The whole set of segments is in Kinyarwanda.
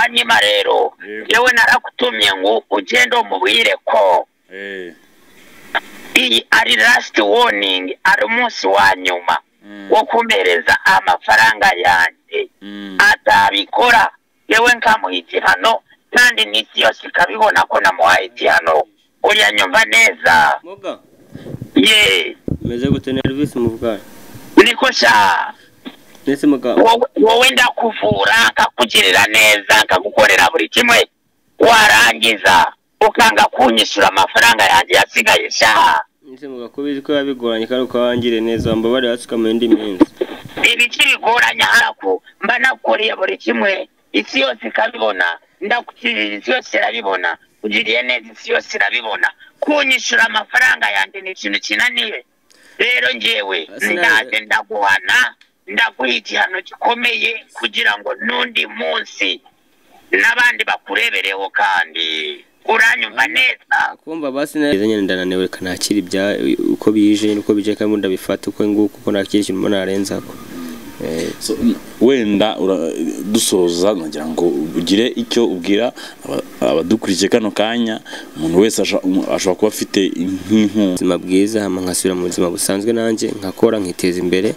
hanyuma rero yewe narakutumye ngo ugende umubwire ko iyi ari last warning, ari umunsi wa nyuma wo kumereza amafaranga yanjye. Atabikora yewe nkamuha igihano, kandi n'isi yose ikabibona ko namuhaye igihano. Uriya nyumva neza Moga ye meze gute Elvis muvuga niko sha nese Moga wowe ndakuvura nkakugirira neza nkagukorera buri kimwe, warangiza ukanga kunyishura amafaranga yanjye yasigaye sha. nese Moga ko bizi ko yabigoranye kandi ukawangire neza mbabare hasuka mu ndi minsi ibiki bigoranya haraku mba nakoreye buri kimwe, isi yose ikabibona, ndakugirira isi yose irabibona, ugiriye neza isi yose irabibona. Kunyishura amafaranga yanjye ni ikintu kinaniye. Rero njyewe ndaje ndaguhana, ndaguha igihano gikomeye kugira ngo n'undi munsi n'abandi bakurebereho, kandi uranyumva neza. kumva basi neza nyene ndananiwe kanakira ibya uko bije nuko bije kandi ndabifata uko nguko uko nakira ikintu mbona arenzako. So, wenda dusoza nagira ngo ugire icyo ubwira abadukurikiye kano kanya, umuntu wese ashobora kuba afite ubuzima bwiza hama nkasubira mu buzima busanzwe nanjye nkakora nkiteza imbere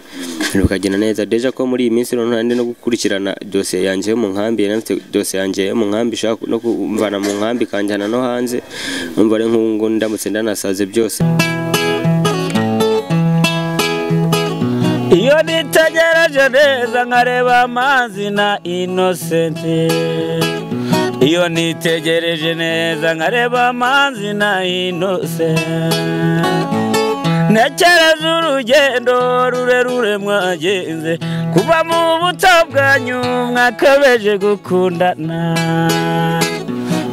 bikagenda neza. Deja ko muri iyi minsi none no gukurikirana dosiye yanjye yo mu nkambi, nafite dosiye yanjye yo mu nkambi shaka no kumvana mu nkambi kanjyana no hanze, umva ari nk'ubu ndamutse ndanasaze byose. Iyo nitegereje neza nkareba amazi na Innocent, iyo nitegereje neza nkareba amazi na Innocent, nekereza urugendo rurerure mwagenze kuva mu buto bwanyu mwakabeje gukundana.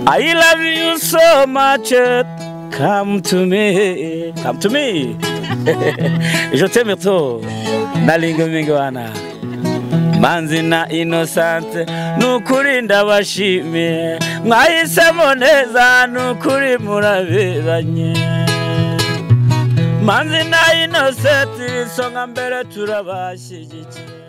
I love you so much, come to me, come to me. Je t'aime trop. Nalingo mingwana Manzi na Innocent, nukuri ndabashimiye, mwahisemo neza nukuri muraberanye. Manzi na Innocent isonga mbere turabashyigikiye.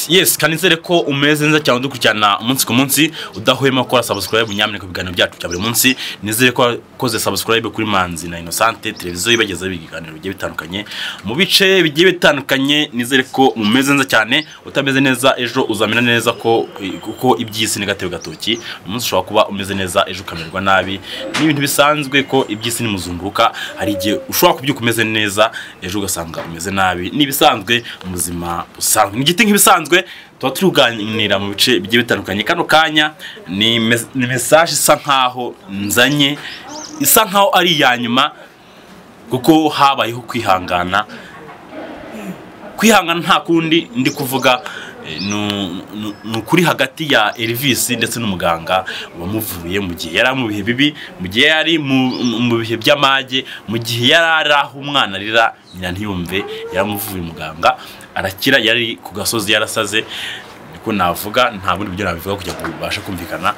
Yes kanizere ko umeze neza cyane dukurikirana umunsi ku munsi, udahwema gukora subscribe nyamuneka kubiganiro byacu bya buri munsi. Nizere ko koze subscribe kuri Manzi na Innocent televiziyo ibagezaho ibiganiro bigiye bitandukanye mu bice bigiye bitandukanye. Nizere ko umeze neza cyane, utameze neza ejo uzamena neza ko kuko ibyisi ni gatebe gatoki. Umunsi ushobora kuba umeze neza ejo ukamererwa nabi, ni ibintu bisanzwe ko ibyisi ni muzunguruka. Hari igihe ushobora kubyuka umeze neza ejo ugasanga umeze nabi, ni bisanzwe mu buzima busanzwe. Igiti nk'ibisanzwe tuba turuganira mu bice bigiye bitandukanye. Kano kanya ni message isa nkaho nzanye, isa nkaho ari ya nyuma kuko habayeho kwihangana nta kundi ndi kuvuga. Nukuri hagati ya Elvis ndetse n'umuganga wamuvuye mu gihe yari mu bihe bibi, mu gihe yari mu bihe by'amage, mu gihe yari aho umwana arira nyina ntiyumve, yaramuvuye muganga arakira, yari ku gasozi yarasaze, niko navuga, nta bundi byo nabivuga kugira ngo ubashe kumvikana.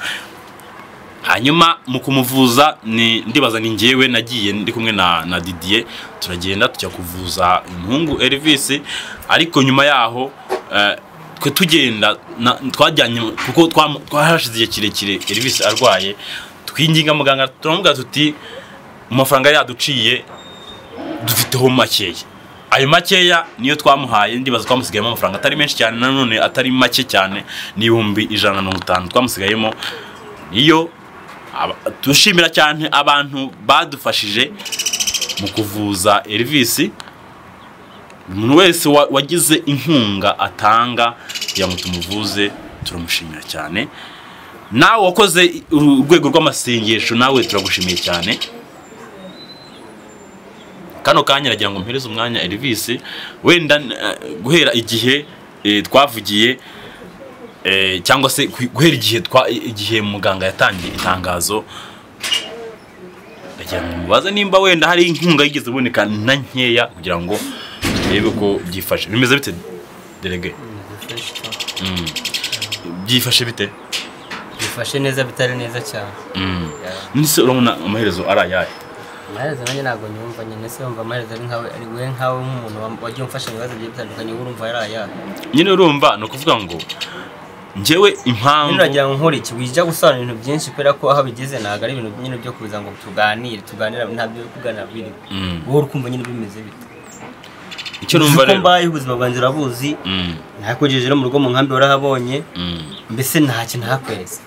Hanyuma mu kumuvuza ndibaza ni ngewe nagiye ndi kumwe na Didier, turagenda tujya kuvuza umuhungu Elvis, ariko nyuma yaho twe tugenda twajyanye kuko twahashize igihe kirekire Elvis arwaye, twinginga muganga turamubwira tuti mu mafaranga yaduciye dufiteho makeya. Ayo makeya niyo twamuhaye, ndibaza twamusigayemo amafaranga atari menshi cyane, nanone atari make cyane, ni 150 twamusigayemo. Niyo tushimira cyane abantu badufashije mu kuvuza Elvis. Umuntu wese wagize inkunga atanga kugira ngo tumuvuze turamushimira cyane. Nawe wakoze urwego rw'amasengesho nawe turagushimiye cyane. Kano kanya nagira ngo mpereze umwanya Elvis, wenda guhera igihe twavugiye cyangwa se guhera igihe muganga yatangiye itangazo, nagira ngo mubaza nimba wenda hari inkunga yigeze boneka na nkeya kugira ngo rebe ko byifashe. Bimeze bite delege? Byifashe bite? Byifashe neza bitari neza cyane. Nise urabona amaherezo arayaye? Amaherezo nanjye ntabwo nyumva, nyine se umva amaherezo ari nkawe nk'umuntu wagiye umfasha ibibazo bigiye bitandukanye, urumva yarayaye. Nyine urumva no kuvuga ngo njyewe impamvu niragira nkora iki wijya gusobanura ibintu byinshi pera ko aho bigeze naga ari ibintu nyine byo kuza ngo tuganira ntabyo kuganira biri wowe ukumva nyine bimeze bite icyo numva rero mbaye ubuzima bwanjye urabuzi nakojeje mu rugo mu nkambi warahabonye mbese nta kintu hakweze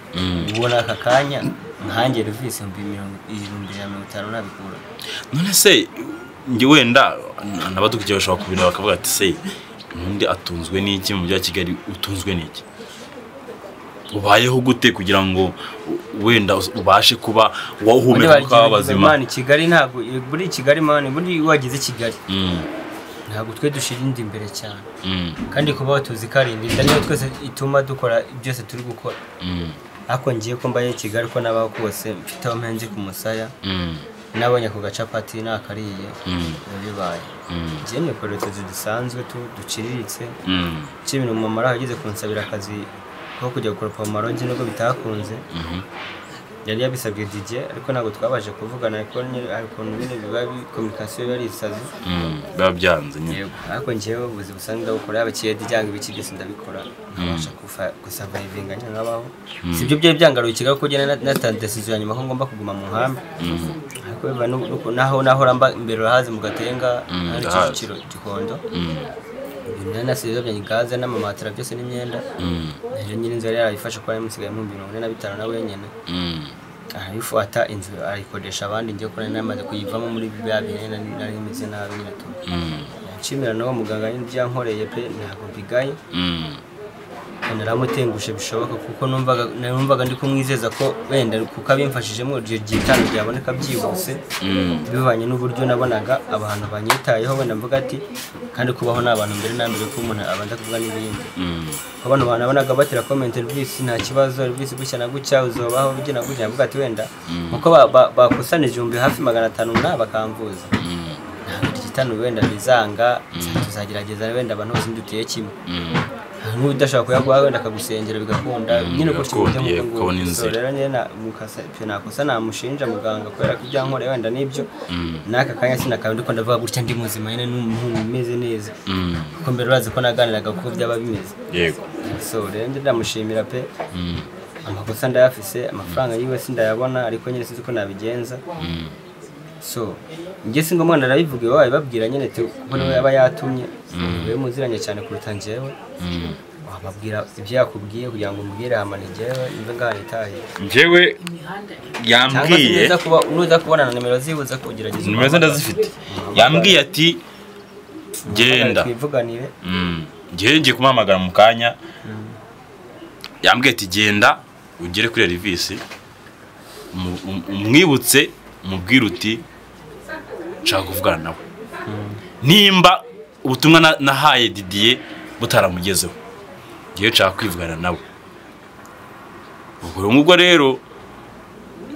ubona aka kanya nkange revisi 250 nabikura none se nge wenda nabadukije bashobora kubira bakavuga ati se undi atunzwe n'iki mu bya Kigali utunzwe n'iki ubayeho gute kugira ngo wenda ubashe kuba wahumeka kwa bazima mani Kigali ntago buri Kigali mani buri wagize Kigali ntago twe dushirinde imbere cyane kandi kuba watuzi karindi ndaniyo twese ituma dukora byose turi gukora ako ngiye ko mbaye Kigali ko nabaho kose mfite aho mpenje ku musaya nabonye ku gacapati nakariye bibaye je ne koreteje dusanzwe duciriritse cy'ibintu mu mara hagize kunsabira akazi ko kujya gukora maronje nubwo bitakunze yari yabisabye DJ ariko ntabwo twabaje kuvugana ariko n'ibintu biba communication yari isazi biba byanze nyine ariko njewe ubuzi busanzwe ndabukora yabakiye dijyanga ibiki byose ndabikora nabasha kusurvivinga nkabaho sibyo bye byangaruye Kigali ko gena na decision nyuma ko ngomba kuguma mu nkambi ariko biba naho ramba imbere urahaze mu Gatenga ari Kicukiro Gikondo nana sizo bya gaze n'amamatera byose n'imyenda rero nyine inzu yari ifasha kwa musigaye mu 45 na wenyene arifata inzu arikodesha abandi ngiye kora namaze kuyivamo muri bya binene nari imize nabi nyine to nshimira no muganga n'ibyankoreye pe ntabwo bigaye naramutengushe bishoboka kuko numvaga ndi kumwizeza ko wenda kuko abimfashije mu gitano byaboneka byihuse bivanye n'uburyo nabonaga abantu banyitayeho wenda mvuga ati kandi kubaho n'abantu mbere na mbere ko umuntu abanza kuvuga n'ibindi abantu banabonaga batira comment Elvis nta kibazo Elvis gucya na gucya uzobaho bigena gucya mvuga ati wenda muko bakusanije 500 na bakamvuza igitano wenda bizanga tuzagerageza wenda abantu bose ndutiye kimwe n'udashaka kuyagwa wenda akagusengera bigakunda nyine ko cy'ubujya mu kubona inzira rero nyene mukasa pe nakosa namushinja muganga kwera ko byankore wenda nibyo naka kanya sinakawe ndiko ndavuga gutya ndi muzima nyene n'umeze neza kuko mbere urazi ko naganiraga kuko byaba bimeze yego so rero ndamushimira pe amakosa ndayafise amafaranga yiwe sindayabona ariko nyine sinzi ko nabigenza so nge singo mwana arabivuge wawe babwira nyene te kuko nawe yaba yatumye we muziranye cyane kuruta njewe wababwira ibyo yakubwiye kugira ngo mbwire hamane njewe imve nganitaye njewe yambwiye nuza kubona na nimero zibuza kugerageza nimero ndazifite yambwiye ati genda twivuganire ngiye kumamagara mu kanya yambwiye ati genda ugere kuri Elvis umwibutse mubwira uti nshaka kuvugana nawe nimba ubutumwa nahaye Didier butaramugezeho ngiye nshaka kwivugana nawe ubwo rero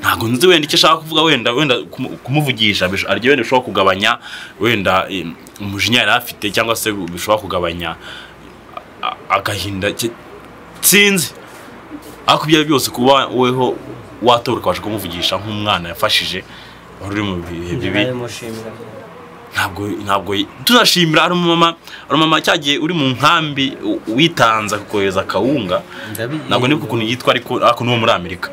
ntago nzi wenda icyo ashaka kuvuga wenda kumuvugisha aryo wenda ushobora kugabanya wenda umujinya yari afite cyangwa se bishobora kugabanya agahinda sinzi akubye byose kuba weho watoruka washa kumuvugisha nk'umwana yafashije uri mu bihe bibi ntabwo tunashimira ari mama cyagiye uri mu nkambi witanza kukoheza kawunga ntabwo niko kuntu yitwa ariko no muri Amerika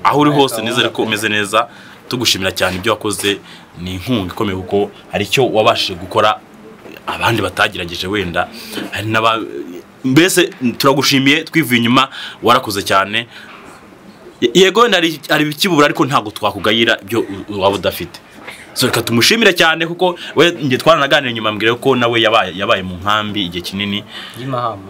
aho uri hose nizere ko umeze neza tugushimira cyane ibyo wakoze ni inkunga ikomeye kuko hari icyo wabashije gukora abandi batagirageje wenda hari mbese turagushimiye twivuye inyuma warakoze cyane yego ari bikibura ariko ntabwo twakugayira ibyo waba udafite so reka tumushimire cyane kuko we nge twaranaganira nyuma mbwire ko nawe yabaye mu nkambi igihe kinini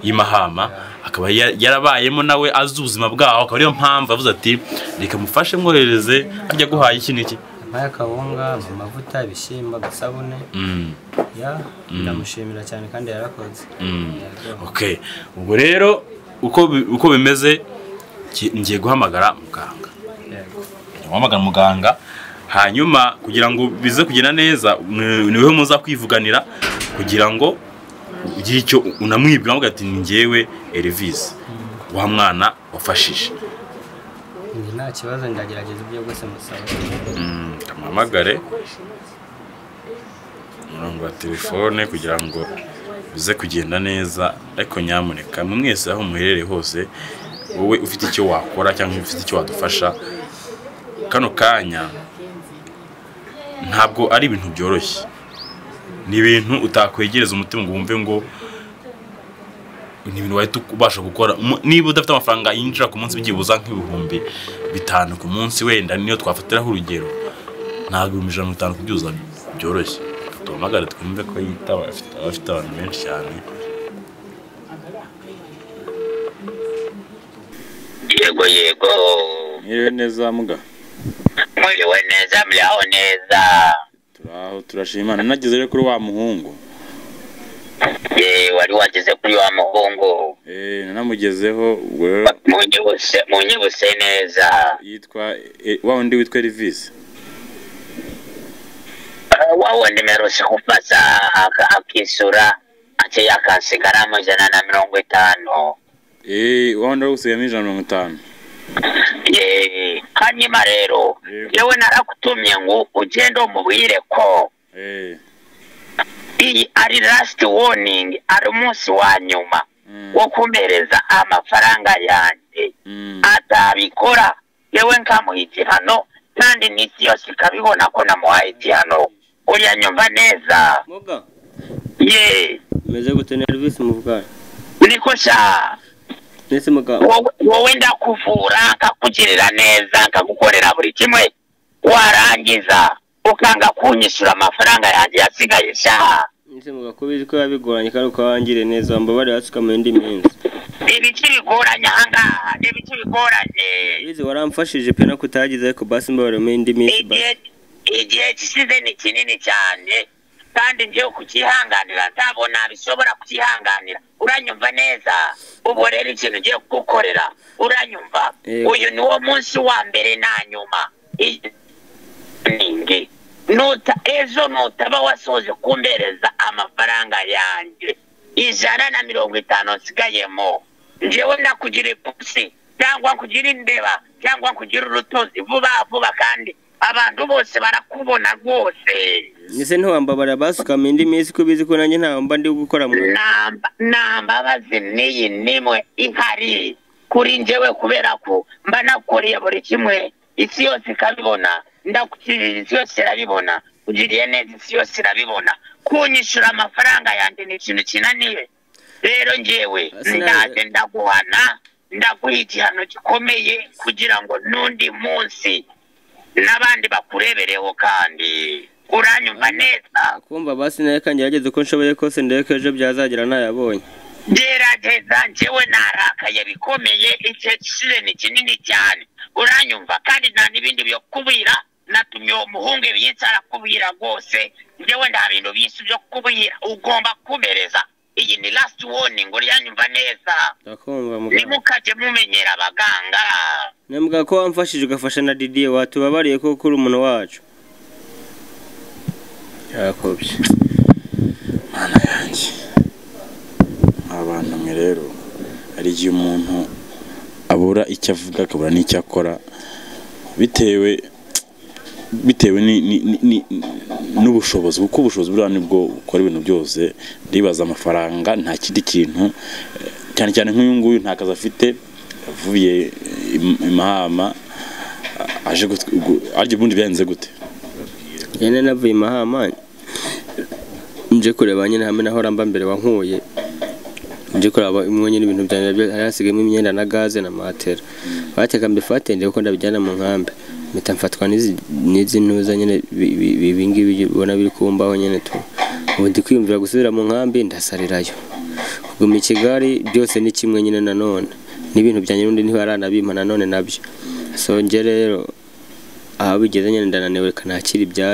y'Imahama akaba yarabayemo nawe azuzima bwaho akaba ariyo mpamvu avuze ati reka mufashe mwohereze ajya guhaye iki niki amaya kawunga amavuta ibishimba gasabune ndamushimira cyane kandi yarakoze okay ubwo rero uko bimeze ngiye guhamagara muganga hanyuma kugira ngo bize kugenda neza niwe muza kwivuganira kugira ngo ugire icyo unamwibwira ngo ati ngewe Elvis wa mwana wafashije nta kibazo ndagerageza ibyo bwose musaba amamagare umurongo wa telefone kugira ngo bize kugenda neza ariko nyamuneka mwese aho muherereye hose wowe ufite icyo wakora cyangwa ufite icyo wadufasha kano kanya ntabwo ari ibintu byoroshye ni ibintu utakwegereza umutima ngo wumve ngo ni ibintu wahita ubasha gukora niba udafite amafaranga yinjira ku munsi byibuza nk'ibihumbi 5 ku munsi wenda niyo twafatiraho urugero ntabwo 150 kubyuza byoroshye tuhamagara twumve ko yitaba afite abantu benshi cyane. Yego Mwiriwe neza muga. Mwiriwe neza mlyaho neza. Turaho turashimana nagize rero kuri wa muhungu. Wari wageze kuri wa muhungu. Nanamugezeho wewe munyibuse neza. Yitwa wa undi witwa Elvis. Wa wundi merose kufasa akisura ati yakasigara mu 150. Wa wundi usigaye 150. Hanyuma rero yewe narakutumye ngo ugende umubwire ko iyi ari last warning ari umunsi wa nyuma wo kumpereza amafaranga yanjye atabikora yewe nkamuha igihano kandi n'isi yose ikabibona ko namuhaye igihano uyanyumva neza Muga meze gute Elvis muvugana niko sha nese muga wowe ndakuvura nkakugirira neza nkagukorera buri kimwe warangiza ukanga kunyishura amafaranga yanjye yasigaye sha nese muga kubizi ko yabigoranye kandi ukawangire neza wambabare hasuka mu ndi minsi ibiki bigoranye ahangaha ibiki bigoranye bizi waramfashije pe nakutagize ariko basi mbabare mu ndi minsi igihe kisize ni kinini cyane kandi ngiye kukihanganira ntabona bishobora kukihanganira uranyumva neza ubu rero ikintu ngiye kugukorera uranyumva uyu ni wo munsi wa mbere na nyuma ejo nutaba wasoje kumbereza amafaranga yanjye 150 nsigayemo njyewe ndakugira ipusi cyangwa kugira indeba cyangwa kugira urutozi vuba kandi abantu bose barakubona rwose nise ntiwambabara basuka mu indi minsi kubizi ko nanjye ntaho mba ndi gukora mu nambabazi niyi nimwe ihari kuri njyewe kubera ko mba nakoreye buri kimwe isi yose ikabibona ndakukirira isi yose irabibona ugiriye neza isi yose irabibona kunyishura amafaranga yanjye ni ikintu kinaniye rero njyewe ndaje ndaguhana ndaguha igihano gikomeye kugira ngo n'undi munsi n'abandi bakurebereho kandi uranyumva neza kumva basi naye kandi yageze ko nshoboye kose ndeke ejo byazagira ntayabonye gerageza njyewe narakaye bikomeye icyo kishire ni kinini cyane uranyumva kandi nta n'ibindi byo kubwira natumye uwo muhungu byinshi arakubwira rwose njyewe nta bintu byinshi byo kubwira ugomba kumereza iyi ni last warning uranyumva neza ndakumva muganga nimukaje mumenyera abaganga nembwa ko wamfashije ugafasha na Didier watubabariye ko kuri umuntu wacu yakobye mana yanjye abantu mwe rero ari igihe umuntu abura icyo avuga akabura n'icyo akora bitewe n'ubushobozi kuko ubushobozi buriya nibwo ukora ibintu byose ndibaza amafaranga nta kindi kintu cyane cyane nk'uyu nguyu nta kazi afite yavuye imahama aje arya ubundi byanze gute yene navuye imahama nje kureba nyine hamwe naho ramba mbere wankuye nje kuraba imwe nyine ibintu byanjye harasigamo imyenda na gaze na matera bateka mbifate nje ko ndabijyana mu nkambe mpita mfatwa n'izi ntuza nyine ibingibi ubona biri kumbaho nyine tu ubu ndi kwiyumvira gusubira mu nkambi ndasarirayo kuguma i Kigali byose ni kimwe nyine nanone n'ibintu byanjye n'undi ntibaranabimpa nanone nabyo so nje rero aho bigeze nyine ndananiwe kanakira ibya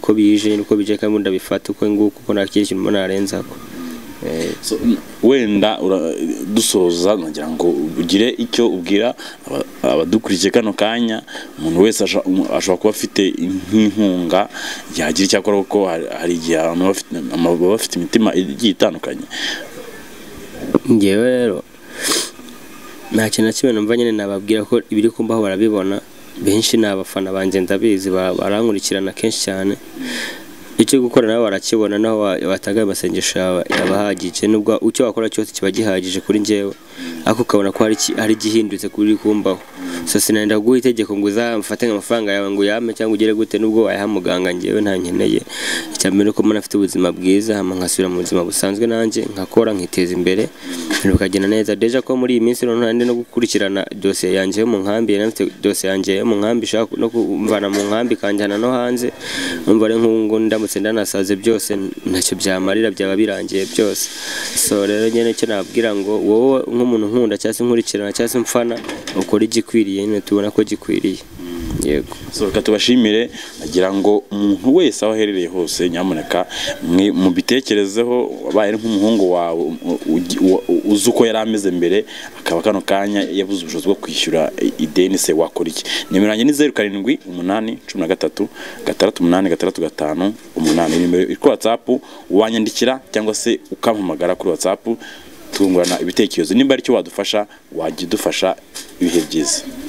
uko bije nuko bije kandi ndabifata uko nguko uko nakiri ikintu mbona arenzako wenda dusoza nagira ngo ugire icyo ubwira abadukurikiye kano kanya umuntu wese ashobora kuba afite nk'inkunga yagira icyo akora kuko hari igihe abantu baba bafite imitima igiye itandukanye ngewe rero nta kintu na kimwe numva nyine nababwira ko ibiri kumbaho barabibona benshi ni abafana banjye ndabizi barankurikirana kenshi cyane icyo gukora nawe warakibona naho watanga amasengesho yabahagije nubwo icyo wakora cyose kiba gihagije kuri njyewe ariko ukabona ko hari gihindutse kuri kumbaho so sinenda guha itegeko ngo uzamfate amafaranga yawe ngo yame cyangwa ugere gute nubwo wayaha muganga njyewe nta nkeneye icyambere ko mwana afite ubuzima bwiza hama nkasubira mu buzima busanzwe nanjye nkakora nkiteza imbere bikagenda neza deja ko muri iyi minsi none ndi no gukurikirana dosiye yanjye yo mu nkambi yanafite dosiye yanjye yo mu nkambi shaka no kumvana mu nkambi kanjyana no hanze umva ari nk'ubu ndamutse ndanasaze byose ntacyo byamarira byaba birangiye byose so rero nyene cyo nabwira ngo wowe nk'umuntu nkunda cyase nkurikirana cyase mfana ukora igikwiriye nyine tubona ko gikwiriye yego so reka tubashimire agira ngo umuntu wese aho aherereye hose nyamuneka mu bitekerezeho abaye nk'umuhungu wawe uzi uko yari ameze mbere akaba kano kanya yabuze ubushobozi bwo kwishyura ideni se wakora iki nimero yanjye ni 0788 nimero iri kuri WhatsApp wanyandikira cyangwa se ukampamagara kuri WhatsApp tungurana ibitekerezo nimba ari cyo wadufasha wajya udufasha ibihe byiza.